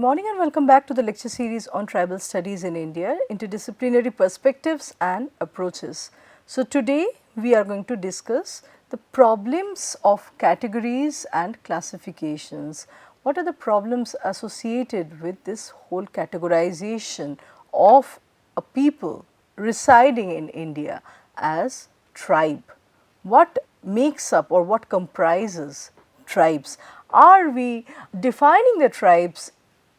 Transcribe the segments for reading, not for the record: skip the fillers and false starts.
morning and welcome back to the lecture series on tribal studies in India, interdisciplinary perspectives and approaches. So, today we are going to discuss the problems of categories and classifications. What are the problems associated with this whole categorization of a people residing in India as tribe? What makes up or what comprises tribes? Are we defining the tribes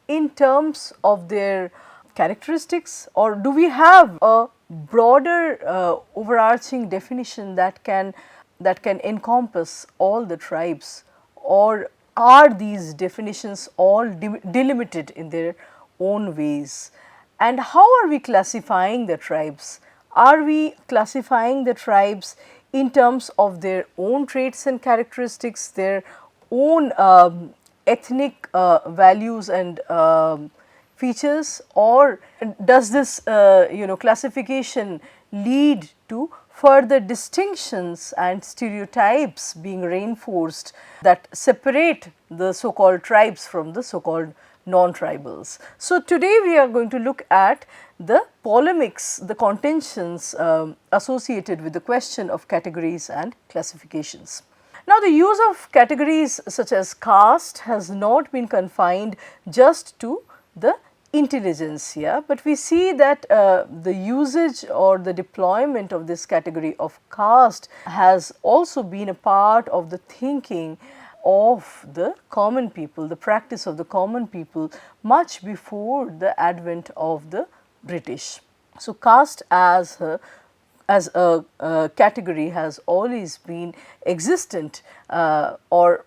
in terms of their characteristics, or do we have a broader overarching definition that can encompass all the tribes, or are these definitions all delimited in their own ways? And how are we classifying the tribes? Are we classifying the tribes in terms of their own traits and characteristics, their own ethnic values and features, or does this classification lead to further distinctions and stereotypes being reinforced that separate the so called tribes from the so called non-tribals? So, today we are going to look at the polemics, the contentions associated with the question of categories and classifications. Now, the use of categories such as caste has not been confined just to the intelligentsia, but we see that the usage or the deployment of this category of caste has also been a part of the thinking of the common people, the practice of the common people much before the advent of the British. So, caste as a category has always been existent, or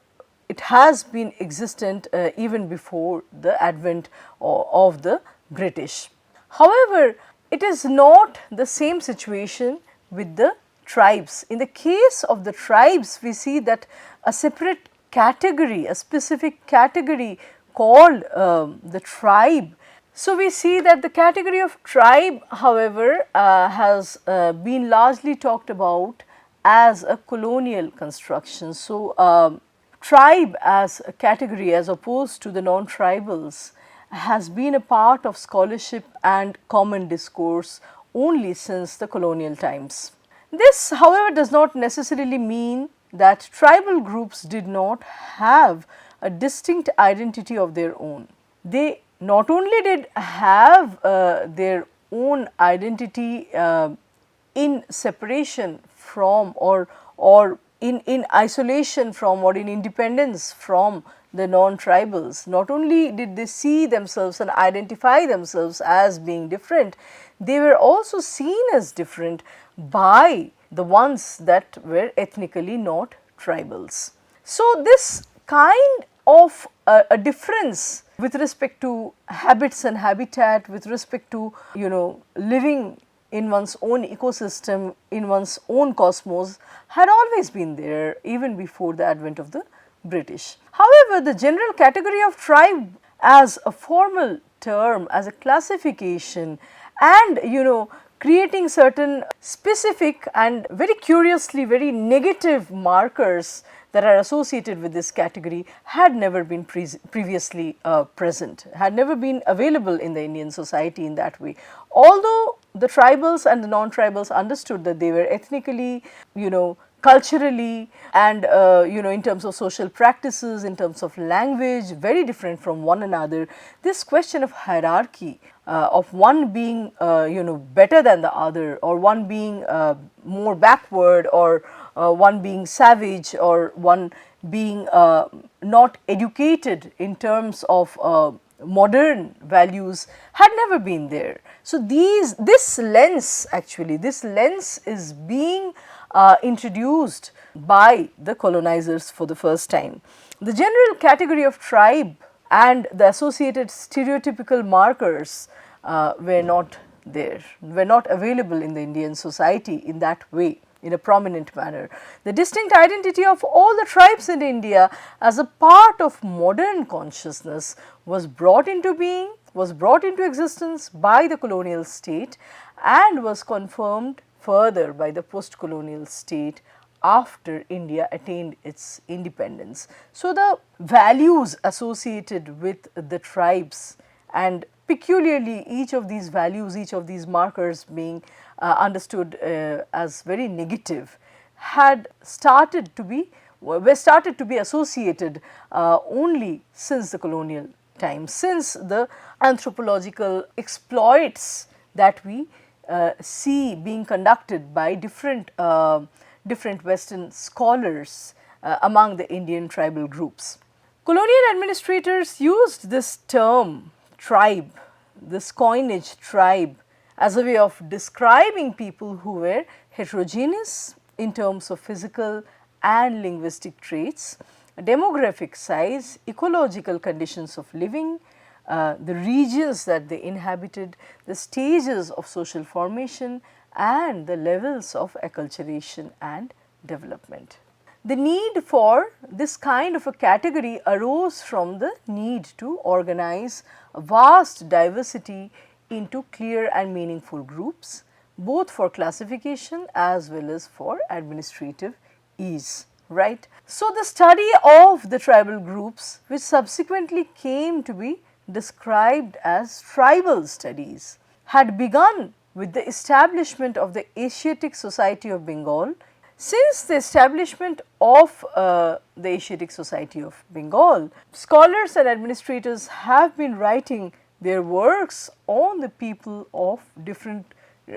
it has been existent even before the advent of the British. However, it is not the same situation with the tribes. In the case of the tribes, we see that a separate category, a specific category called the tribe. So, we see that the category of tribe, however, has been largely talked about as a colonial construction. So, tribe as a category as opposed to the non-tribals has been a part of scholarship and common discourse only since the colonial times. This, however, does not necessarily mean that tribal groups did not have a distinct identity of their own. They not only did have their own identity in separation from or in isolation from or in independence from the non-tribals, not only did they see themselves and identify themselves as being different, they were also seen as different by the ones that were ethnically not tribals. So, this kind of a difference with respect to habits and habitat, with respect to living in one's own ecosystem, in one's own cosmos, had always been there even before the advent of the British. However, the general category of tribe as a formal term, as a classification, and creating certain specific and very curiously very negative markers that are associated with this category had never been previously present, had never been available in the Indian society in that way. Although the tribals and the non-tribals understood that they were ethnically, culturally and in terms of social practices, in terms of language, very different from one another, this question of hierarchy, of one being better than the other, or one being more backward, or one being savage, or one being not educated in terms of modern values, had never been there. So, this lens is being introduced by the colonizers for the first time. The general category of tribe and the associated stereotypical markers were not there, were not available in the Indian society in that way, in a prominent manner. The distinct identity of all the tribes in India as a part of modern consciousness was brought into being, was brought into existence by the colonial state, and was confirmed further by the post-colonial state after India attained its independence. So, the values associated with the tribes, and peculiarly each of these values, each of these markers being understood as very negative, had started to be were started to be associated only since the colonial times, since the anthropological exploits that we see being conducted by different Western scholars among the Indian tribal groups. Colonial administrators used this term tribe, this coinage tribe, as a way of describing people who were heterogeneous in terms of physical and linguistic traits, demographic size, ecological conditions of living, the regions that they inhabited, the stages of social formation, and the levels of acculturation and development. The need for this kind of a category arose from the need to organize a vast diversity into clear and meaningful groups, both for classification as well as for administrative ease, right. So, the study of the tribal groups, which subsequently came to be described as tribal studies, had begun with the establishment of the Asiatic Society of Bengal. Since the establishment of the Asiatic Society of Bengal, scholars and administrators have been writing their works on the people of different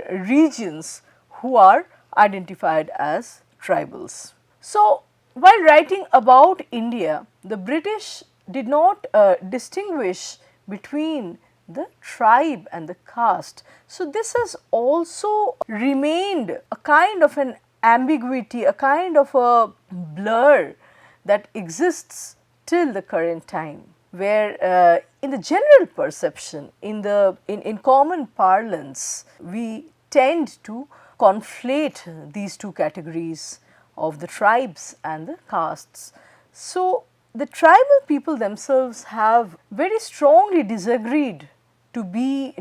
regions who are identified as tribals. So, while writing about India, the British did not distinguish between the tribe and the caste. So, this has also remained a kind of an ambiguity, a kind of a blur that exists till the current time, where in the general perception, in common parlance, we tend to conflate these two categories of the tribes and the castes. So, the tribal people themselves have very strongly disagreed to be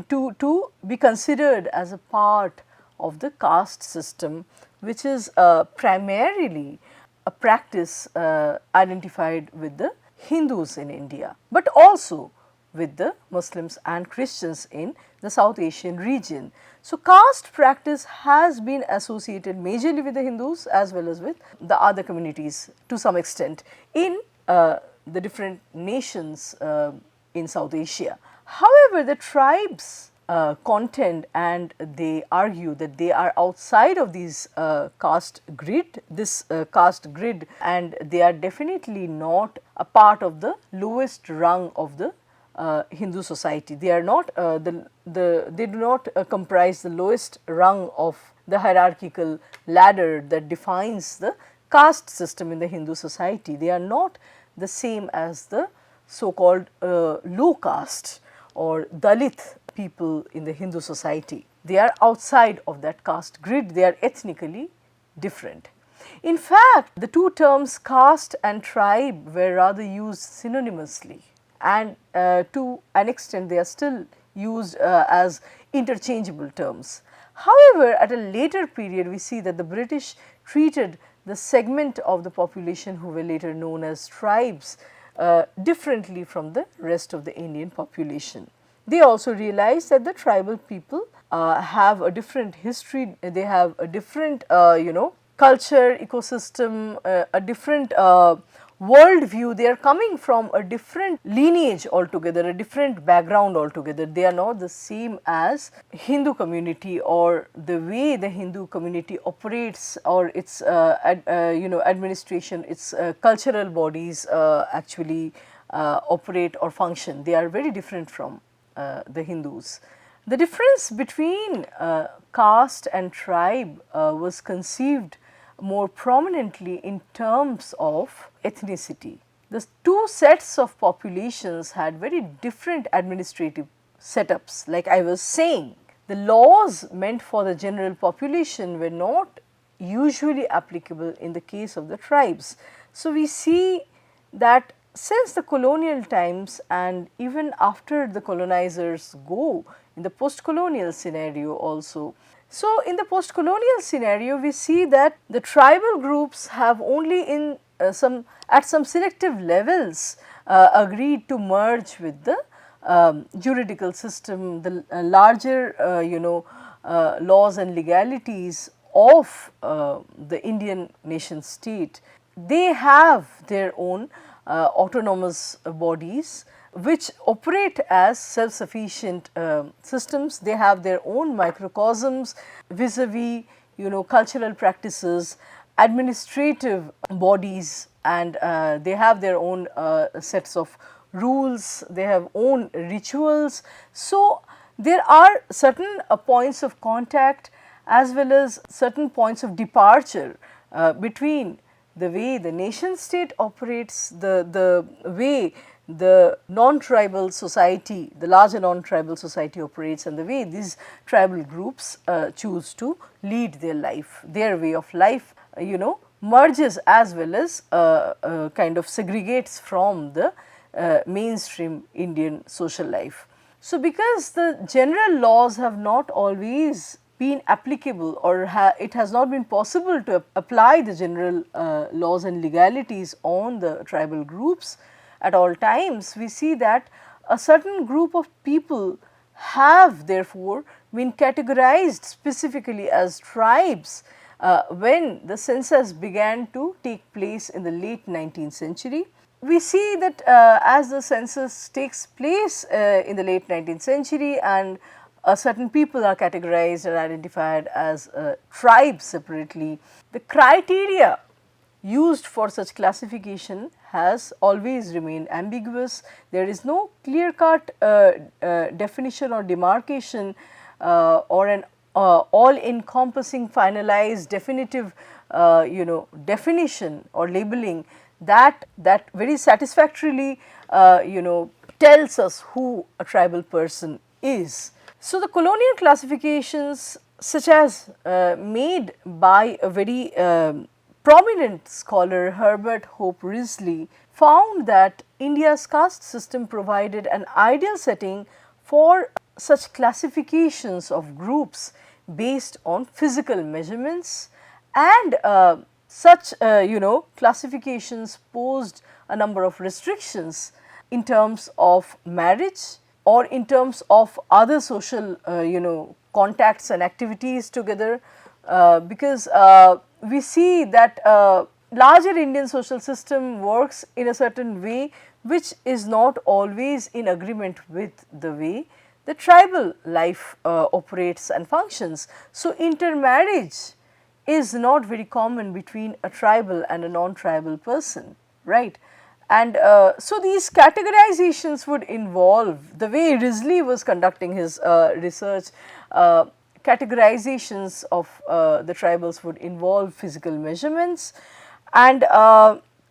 considered as a part of the caste system, which is primarily a practice identified with the Hindus in India, but also with the Muslims and Christians in the South Asian region. So, caste practice has been associated majorly with the Hindus as well as with the other communities to some extent in the different nations in South Asia. However, the tribes contend and they argue that they are outside of these caste grid, and they are definitely not a part of the lowest rung of the Hindu society. They are not they do not comprise the lowest rung of the hierarchical ladder that defines the caste system in the Hindu society. They are not the same as the so called low caste or Dalit people in the Hindu society. They are outside of that caste grid, they are ethnically different. In fact, the two terms caste and tribe were rather used synonymously, and to an extent they are still used as interchangeable terms. However, at a later period we see that the British treated the segment of the population who were later known as tribes differently from the rest of the Indian population. They also realized that the tribal people have a different history, they have a different culture, ecosystem, a different world view. They are coming from a different lineage altogether, a different background altogether. They are not the same as Hindu community or the way the Hindu community operates or its administration, its cultural bodies actually operate or function. They are very different from the Hindus. The difference between caste and tribe was conceived more prominently in terms of ethnicity. The two sets of populations had very different administrative setups. Like I was saying, the laws meant for the general population were not usually applicable in the case of the tribes. So, we see that since the colonial times and even after the colonizers go in the post-colonial scenario also. So, in the post-colonial scenario, we see that the tribal groups have only in at some selective levels agreed to merge with the juridical system, the larger laws and legalities of the Indian nation state. They have their own autonomous bodies which operate as self-sufficient systems. They have their own microcosms vis-a-vis cultural practices, administrative bodies, and they have their own sets of rules, they have own rituals. So, there are certain points of contact as well as certain points of departure between the way the nation state operates, the way the non-tribal society, the larger non-tribal society operates, and the way these tribal groups choose to lead their life. Their way of life merges as well as kind of segregates from the mainstream Indian social life. So, because the general laws have not always been applicable, or it has not been possible to apply the general laws and legalities on the tribal groups at all times, we see that a certain group of people have therefore been categorized specifically as tribes when the census began to take place in the late 19th century. We see that as the census takes place in the late 19th century and certain people are categorized and identified as tribes separately, the criteria used for such classification has always remained ambiguous. There is no clear cut definition or demarcation or an all encompassing finalized definitive definition or labeling that very satisfactorily tells us who a tribal person is. So, the colonial classifications such as made by a very prominent scholar Herbert Hope Risley found that India's caste system provided an ideal setting for such classifications of groups based on physical measurements, and such classifications posed a number of restrictions in terms of marriage or in terms of other social contacts and activities together, because we see that larger Indian social system works in a certain way which is not always in agreement with the way the tribal life operates and functions. So, intermarriage is not very common between a tribal and a non-tribal person, right. And so, these categorizations would involve the way Risley was conducting his research. Categorizations of the tribals would involve physical measurements, and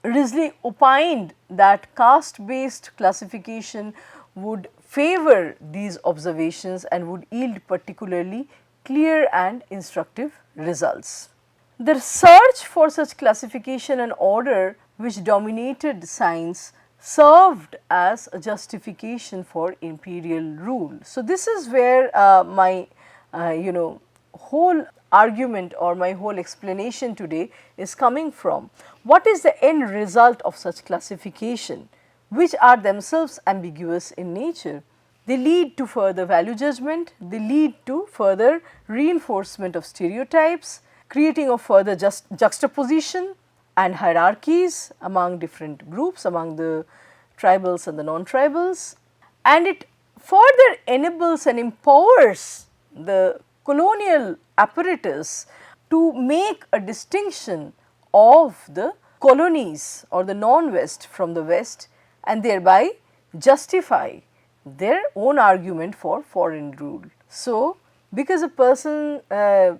Risley opined that caste based classification would favor these observations and would yield particularly clear and instructive results. The search for such classification and order which dominated science served as a justification for imperial rule. So, this is where my whole argument or my whole explanation today is coming from. What is the end result of such classification, which are themselves ambiguous in nature? They lead to further value judgment, they lead to further reinforcement of stereotypes, creating of further juxtaposition and hierarchies among different groups, among the tribals and the non-tribals, and it further enables and empowers the colonial apparatus to make a distinction of the colonies or the non-West from the West, and thereby justify their own argument for foreign rule. So, because a person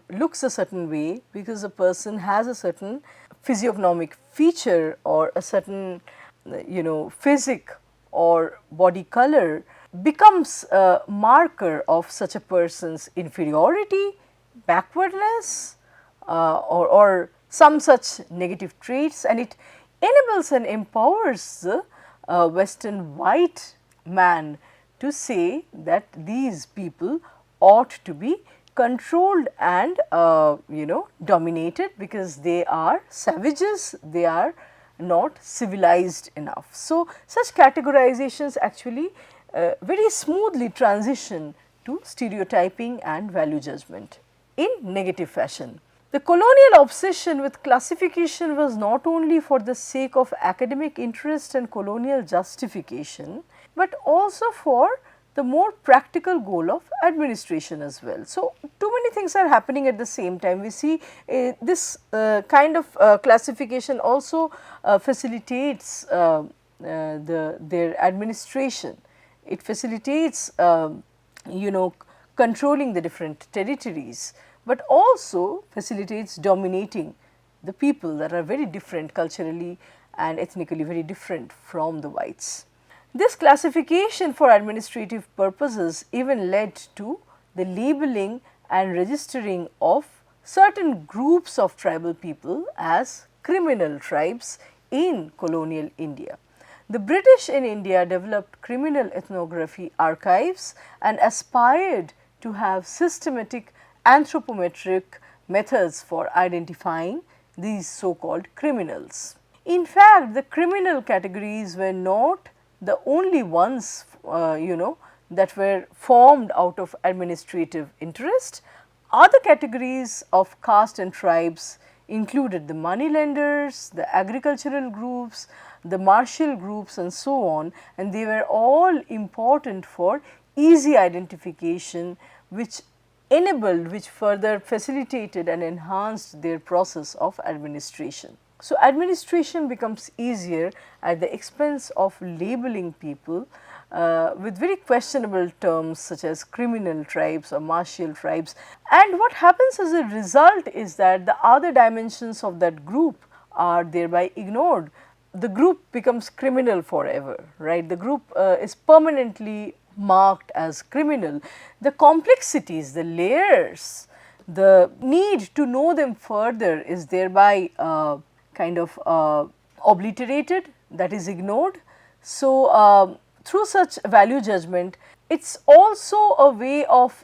looks a certain way, because a person has a certain physiognomic feature or a certain physique or body color, becomes a marker of such a person's inferiority, backwardness or some such negative traits, and it enables and empowers the Western white man to say that these people ought to be controlled and dominated because they are savages, they are not civilized enough. So, such categorizations actually very smoothly transition to stereotyping and value judgment in negative fashion. The colonial obsession with classification was not only for the sake of academic interest and colonial justification, but also for the more practical goal of administration as well. So, too many things are happening at the same time. We see this kind of classification also facilitates their administration. It facilitates controlling the different territories, but also facilitates dominating the people that are very different culturally and ethnically, very different from the whites. This classification for administrative purposes even led to the labeling and registering of certain groups of tribal people as criminal tribes in colonial India. The British in India developed criminal ethnography archives and aspired to have systematic anthropometric methods for identifying these so called criminals. In fact, the criminal categories were not the only ones that were formed out of administrative interest. Other categories of caste and tribes included the money lenders, the agricultural groups, the martial groups and so on, and they were all important for easy identification, which further facilitated and enhanced their process of administration. So, administration becomes easier at the expense of labeling people with very questionable terms such as criminal tribes or martial tribes, and what happens as a result is that the other dimensions of that group are thereby ignored. The group becomes criminal forever, right? The group is permanently marked as criminal. The complexities, the layers, the need to know them further is thereby obliterated, that is ignored. So, through such value judgment, it is also a way of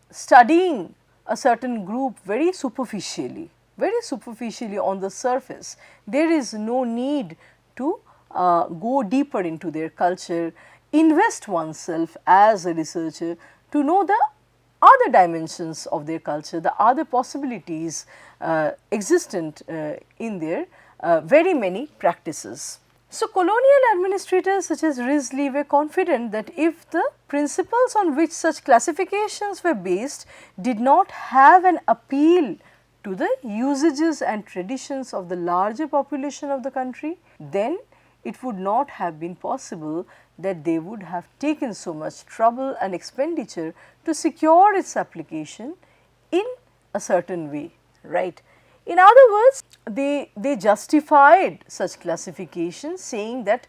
studying a certain group very superficially on the surface. There is no need to go deeper into their culture, invest oneself as a researcher to know the other dimensions of their culture, the other possibilities existent in their very many practices. So, colonial administrators such as Risley were confident that if the principles on which such classifications were based did not have an appeal to the usages and traditions of the larger population of the country, then it would not have been possible that they would have taken so much trouble and expenditure to secure its application in a certain way, right. In other words, they justified such classification, saying that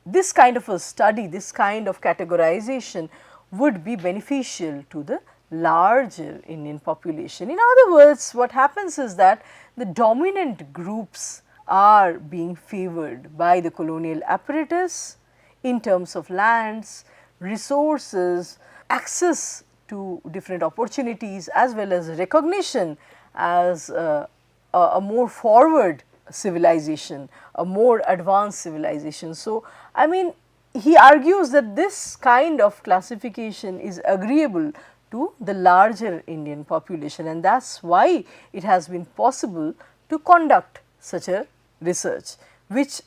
this kind of a study, this kind of categorization would be beneficial to the larger Indian population. In other words, what happens is that the dominant groups are being favored by the colonial apparatus in terms of lands, resources, access to different opportunities, as well as recognition as a more forward civilization, a more advanced civilization. So, I mean, he argues that this kind of classification is agreeable to the larger Indian population, and that is why it has been possible to conduct such a research, which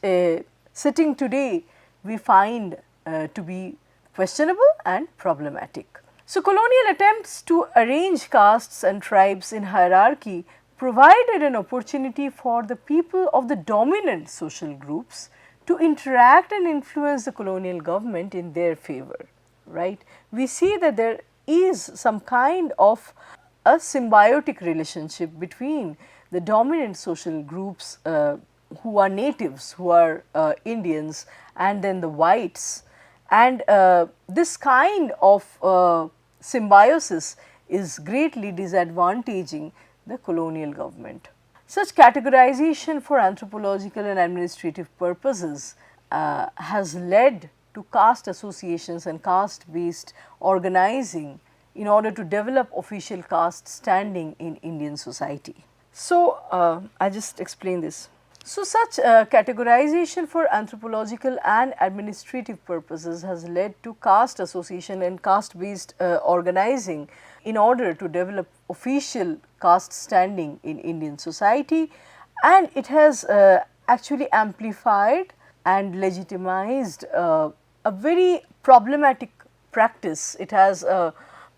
sitting today we find to be questionable and problematic. So, colonial attempts to arrange castes and tribes in hierarchy provided an opportunity for the people of the dominant social groups to interact and influence the colonial government in their favor, right. We see that there is some kind of a symbiotic relationship between the dominant social groups who are natives, who are Indians, and then the whites, and this kind of symbiosis is greatly disadvantaging the colonial government. Such categorization for anthropological and administrative purposes has led to caste associations and caste based organizing in order to develop official caste standing in Indian society. So, I just explain this. So, such categorization for anthropological and administrative purposes has led to caste association and caste based organizing in order to develop official caste standing in Indian society, and it has actually amplified and legitimized a very problematic practice. It has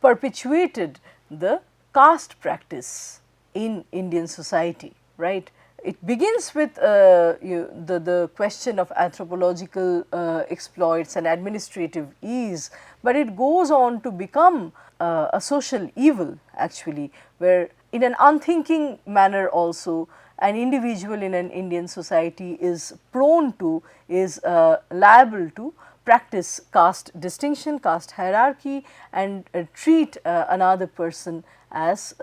perpetuated the caste practice in Indian society, right. It begins with the question of anthropological exploits and administrative ease, but it goes on to become a social evil actually, where in an unthinking manner also an individual in an Indian society is prone to, is liable to practice caste distinction, caste hierarchy, and treat another person as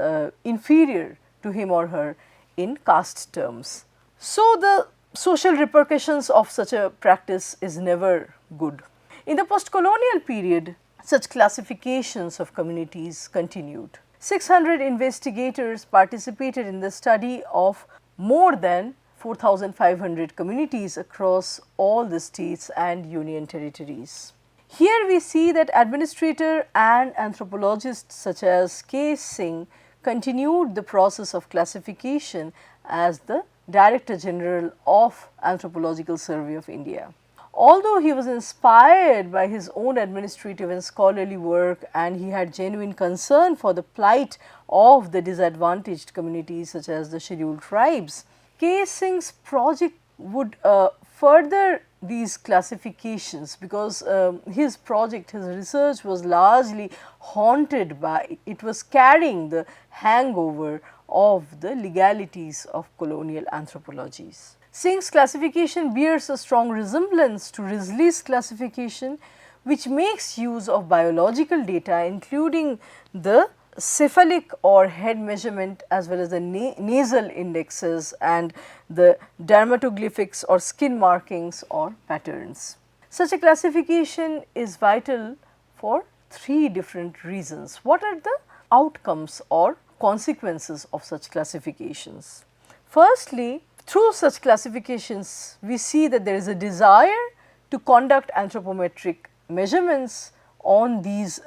inferior to him or her in caste terms. So, the social repercussions of such a practice is never good. In the post-colonial period, such classifications of communities continued. 600 investigators participated in the study of more than 4,500 communities across all the states and union territories. Here we see that administrator and anthropologists such as K. Singh continued the process of classification as the Director General of Anthropological Survey of India. Although he was inspired by his own administrative and scholarly work, and he had genuine concern for the plight of the disadvantaged communities such as the scheduled tribes, K. Singh's project would further these classifications, because his project, his research was largely haunted by, it was carrying the hangover of the legalities of colonial anthropologies. Singh's classification bears a strong resemblance to Risley's classification, which makes use of biological data including the cephalic or head measurement as well as the nasal indexes and the dermatoglyphics or skin markings or patterns. Such a classification is vital for three different reasons. What are the outcomes or consequences of such classifications? Firstly, through such classifications, we see that there is a desire to conduct anthropometric measurements on these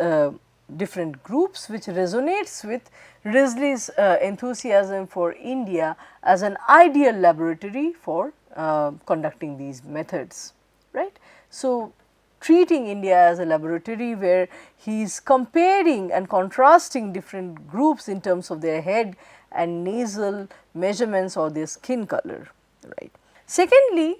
different groups, which resonates with Risley's enthusiasm for India as an ideal laboratory for conducting these methods, right. So, treating India as a laboratory where he is comparing and contrasting different groups in terms of their head and nasal measurements or their skin color, right. Secondly,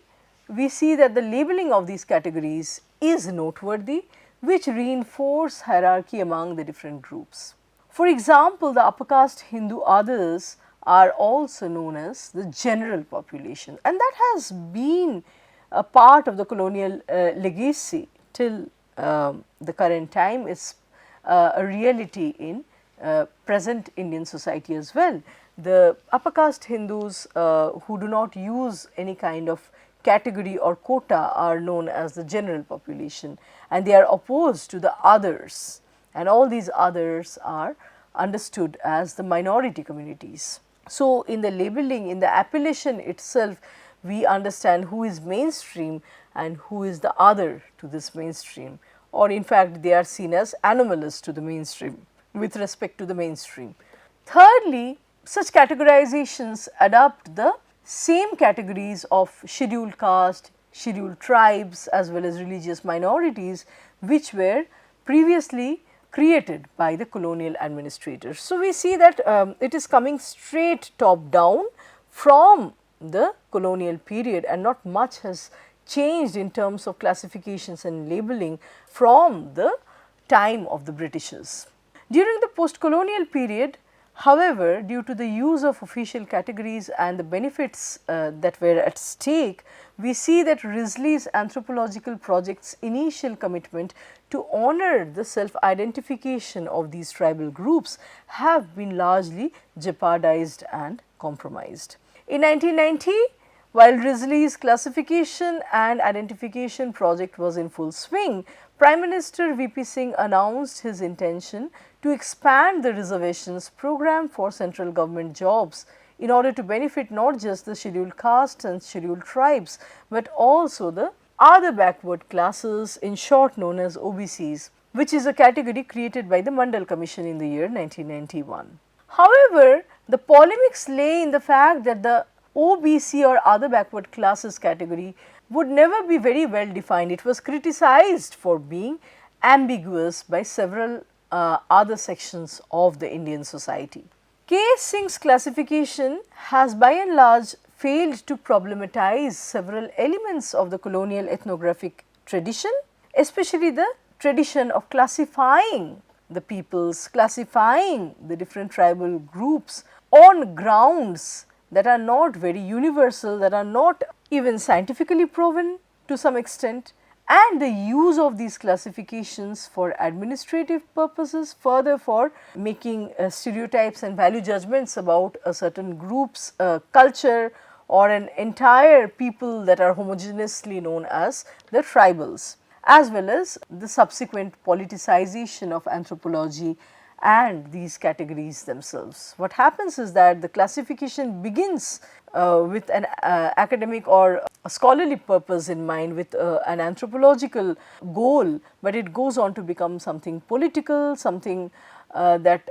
we see that the labeling of these categories is noteworthy, which reinforce hierarchy among the different groups. For example, the upper caste Hindu others are also known as the general population, and that has been a part of the colonial legacy till the current time. Is a reality in present Indian society as well. The upper caste Hindus who do not use any kind of category or quota are known as the general population, and they are opposed to the others, and all these others are understood as the minority communities. So, in the labeling, in the appellation itself, we understand who is mainstream and who is the other to this mainstream, or in fact they are seen as anomalous to the mainstream with respect to the mainstream. Thirdly, such categorizations adopt the same categories of scheduled caste, scheduled tribes as well as religious minorities, which were previously created by the colonial administrators. So, we see that it is coming straight top down from the colonial period, and not much has changed in terms of classifications and labeling from the time of the Britishers. During the post-colonial period, however, due to the use of official categories and the benefits that were at stake, we see that Risley's anthropological project's initial commitment to honor the self-identification of these tribal groups have been largely jeopardized and compromised. In 1990, While Risley's classification and identification project was in full swing, Prime Minister VP Singh announced his intention to expand the reservations program for central government jobs in order to benefit not just the scheduled castes and scheduled tribes, but also the other backward classes, in short known as OBCs, which is a category created by the Mandal Commission in the year 1991. However, the polemics lay in the fact that the OBC or other backward classes category would never be very well defined. It was criticized for being ambiguous by several other sections of the Indian society. K. S. Singh's classification has by and large failed to problematize several elements of the colonial ethnographic tradition, especially the tradition of classifying the peoples, classifying the different tribal groups on grounds that are not very universal, that are not even scientifically proven to some extent, and the use of these classifications for administrative purposes, further for making stereotypes and value judgments about a certain group's culture or an entire people that are homogeneously known as the tribals, as well as the subsequent politicization of anthropology and these categories themselves. What happens is that the classification begins with an academic or a scholarly purpose in mind, with an anthropological goal, but it goes on to become something political, something that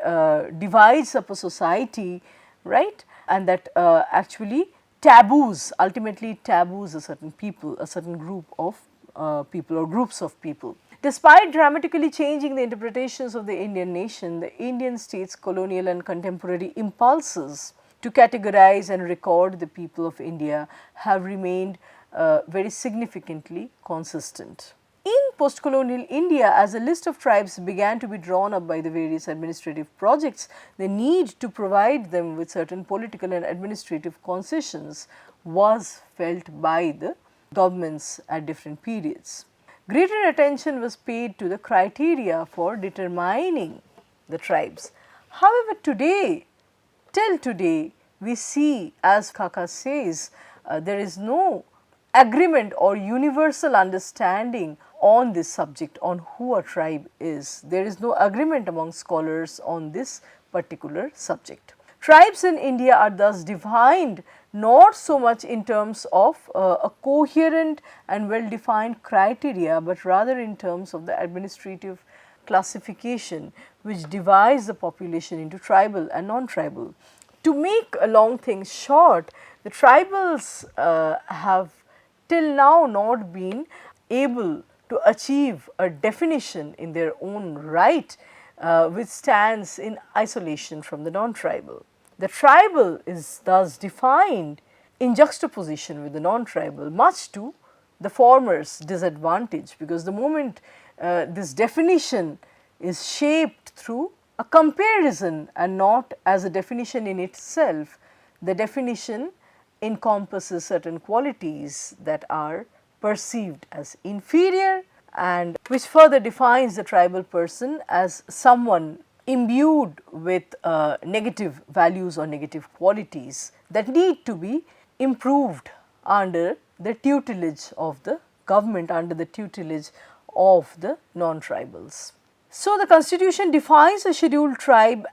divides up a society, right, and that actually taboos, ultimately taboos a certain people, a certain group of people or groups of people. Despite dramatically changing the interpretations of the Indian nation, the Indian state's colonial and contemporary impulses to categorize and record the people of India have remained very significantly consistent. In post-colonial India, as a list of tribes began to be drawn up by the various administrative projects, the need to provide them with certain political and administrative concessions was felt by the governments at different periods. Greater attention was paid to the criteria for determining the tribes. However, today, till today, we see, as Khaka says, there is no agreement or universal understanding on this subject, on who a tribe is. There is no agreement among scholars on this particular subject. Tribes in India are thus defined not so much in terms of a coherent and well defined criteria, but rather in terms of the administrative classification which divides the population into tribal and non-tribal. To make a long thing short, the tribals have till now not been able to achieve a definition in their own right which stands in isolation from the non-tribal. The tribal is thus defined in juxtaposition with the non-tribal, much to the former's disadvantage, because the moment this definition is shaped through a comparison and not as a definition in itself, the definition encompasses certain qualities that are perceived as inferior and which further defines the tribal person as someone imbued with negative values or negative qualities that need to be improved under the tutelage of the government, under the tutelage of the non-tribals. So, the constitution defines a scheduled tribe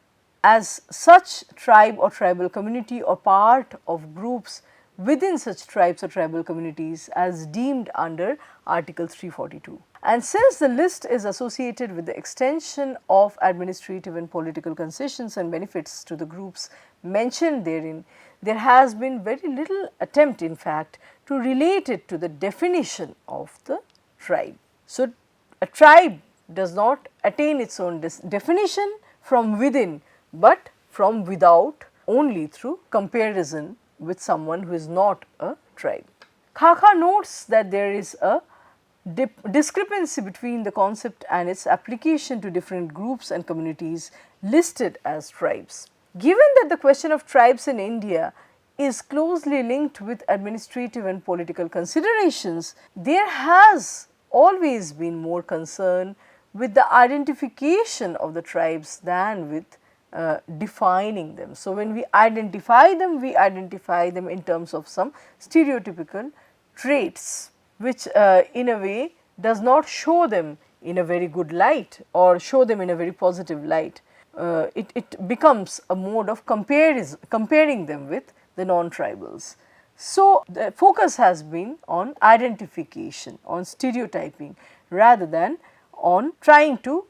as such tribe or tribal community or part of groups within such tribes or tribal communities as deemed under Article 342. And since the list is associated with the extension of administrative and political concessions and benefits to the groups mentioned therein, there has been very little attempt in fact to relate it to the definition of the tribe. So, a tribe does not attain its own definition from within, but from without only through comparison with someone who is not a tribe. Khaka notes that there is a discrepancy between the concept and its application to different groups and communities listed as tribes. Given that the question of tribes in India is closely linked with administrative and political considerations, there has always been more concern with the identification of the tribes than with defining them. So, when we identify them in terms of some stereotypical traits, which in a way does not show them in a very good light or show them in a very positive light. It becomes a mode of comparing them with the non-tribals. So, the focus has been on identification, on stereotyping rather than on trying to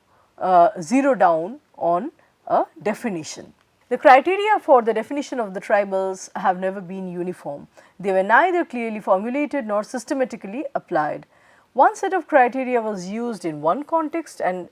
zero down on a definition. The criteria for the definition of the tribals have never been uniform. They were neither clearly formulated nor systematically applied. One set of criteria was used in one context and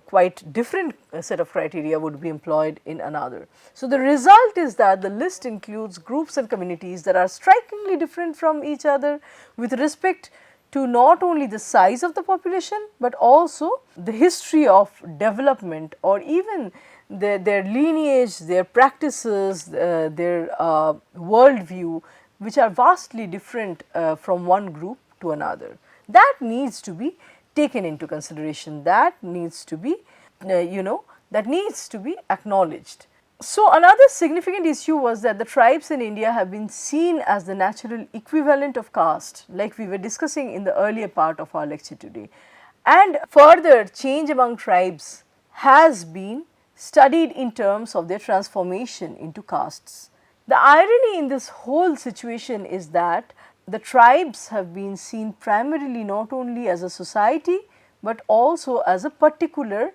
quite different set of criteria would be employed in another. So, the result is that the list includes groups and communities that are strikingly different from each other with respect to not only the size of the population, but also the history of development or even their lineage, their practices, their world view, which are vastly different from one group to another. That needs to be taken into consideration, that needs to be that needs to be acknowledged. So, another significant issue was that the tribes in India have been seen as the natural equivalent of caste, like we were discussing in the earlier part of our lecture today. And further, change among tribes has been studied in terms of their transformation into castes. The irony in this whole situation is that the tribes have been seen primarily not only as a society, but also as a particular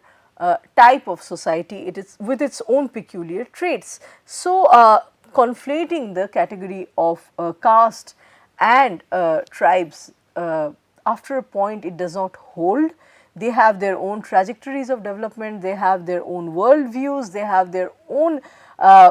type of society. It is with its own peculiar traits. So, conflating the category of caste and tribes, after a point it does not hold. They have their own trajectories of development, they have their own world views, they have their own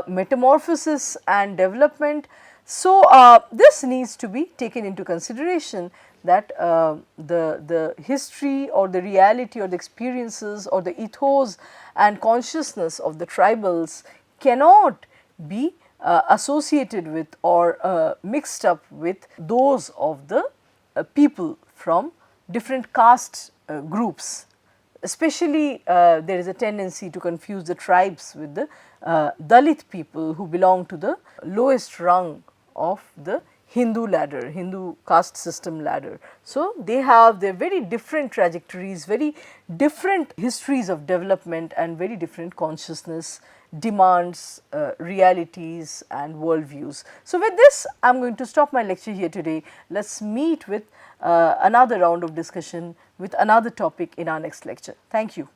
metamorphosis and development. So, this needs to be taken into consideration, that the history or the reality or the experiences or the ethos and consciousness of the tribals cannot be associated with or mixed up with those of the people from different caste groups. Especially there is a tendency to confuse the tribes with the Dalit people who belong to the lowest rung of the Hindu ladder, Hindu caste system ladder. So, they have their very different trajectories, very different histories of development and very different consciousness, demands, realities and worldviews. So, with this I am going to stop my lecture here today. Let us meet with another round of discussion with another topic in our next lecture. Thank you.